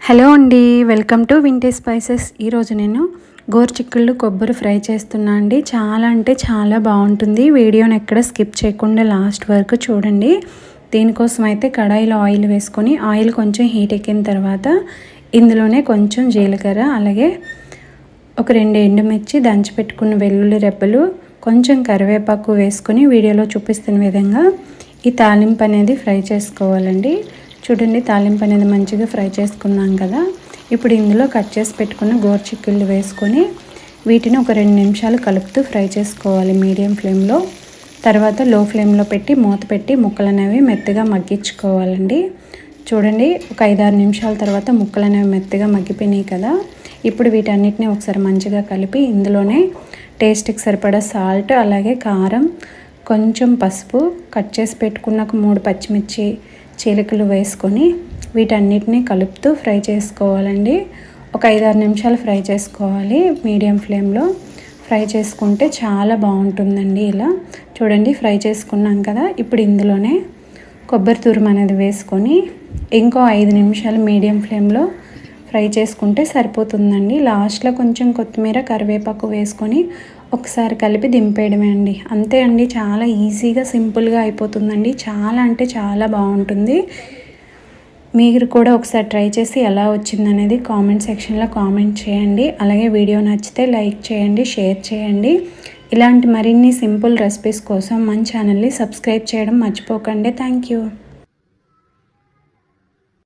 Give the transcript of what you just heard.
Hello అండి, welcome to vintage spices. ఈరోజు నేను గోరుచిక్కుళ్ళు కొబ్బరి ఫ్రై చేస్తున్నా అండి. చాలా అంటే చాలా బాగుంటుంది. వీడియోని ఎక్కడ స్కిప్ చేయకుండా లాస్ట్ వరకు చూడండి. దీనికోసం అయితే కడాయిలో ఆయిల్ వేసుకొని ఆయిల్ కొంచెం హీట్ ఎక్కిన తర్వాత ఇందులోనే కొంచెం జీలకర్ర, అలాగే ఒక 2 ఎండుమిర్చి, దంచి పెట్టుకున్న వెల్లుల్లి రెబ్బలు, కొంచెం కరివేపాకు వేసుకొని వీడియోలో చూపిస్తున్న విధంగా ఈ తాలింపు అనేది ఫ్రై చేసుకోవాలండి. చూడండి, తాలింపు అనేది మంచిగా ఫ్రై చేసుకున్నాం కదా. ఇప్పుడు ఇందులో కట్ చేసి పెట్టుకున్న గోరుచిక్కుళ్ళు వేసుకొని వీటిని ఒక 2 నిమిషాలు కలుపుతూ ఫ్రై చేసుకోవాలి మీడియం ఫ్లేమ్లో. తర్వాత లో ఫ్లేమ్లో పెట్టి మూత పెట్టి ముక్కలు అనేవి మెత్తగా మగ్గించుకోవాలండి. చూడండి, ఒక 5-6 నిమిషాల తర్వాత ముక్కలు అనేవి మెత్తగా మగ్గిపోయినాయి కదా. ఇప్పుడు వీటన్నిటిని ఒకసారి మంచిగా కలిపి ఇందులోనే టేస్ట్కి సరిపడా సాల్ట్, అలాగే కారం, కొంచెం పసుపు, కట్ చేసి పెట్టుకున్న ఒక 3 పచ్చిమిర్చి చీలికలు వేసుకొని వీటన్నిటిని కలుపుతూ ఫ్రై చేసుకోవాలండి. ఒక 5-6 నిమిషాలు ఫ్రై చేసుకోవాలి మీడియం ఫ్లేమ్లో. ఫ్రై చేసుకుంటే చాలా బాగుంటుందండి. ఇలా చూడండి, ఫ్రై చేసుకున్నాం కదా. ఇప్పుడు ఇందులోనే కొబ్బరి తురుము అనేది వేసుకొని ఇంకో 5 నిమిషాలు మీడియం ఫ్లేమ్లో ఫ్రై చేసుకుంటే సరిపోతుందండి. లాస్ట్లో కొంచెం కొత్తిమీర, కరివేపాకు వేసుకొని ఒకసారి కలిపి దింపేయడమే అండి. అంతే అండి, చాలా ఈజీగా సింపుల్గా అయిపోతుందండి. చాలా అంటే చాలా బాగుంటుంది. మీరు కూడా ఒకసారి ట్రై చేసి ఎలా వచ్చిందనేది కామెంట్ సెక్షన్లో కామెంట్ చేయండి. అలాగే వీడియో నచ్చితే లైక్ చేయండి, షేర్ చేయండి. ఇలాంటి మరిన్ని సింపుల్ రెసిపీస్ కోసం మన ఛానల్ని సబ్స్క్రైబ్ చేయడం మర్చిపోకండి. Thank you.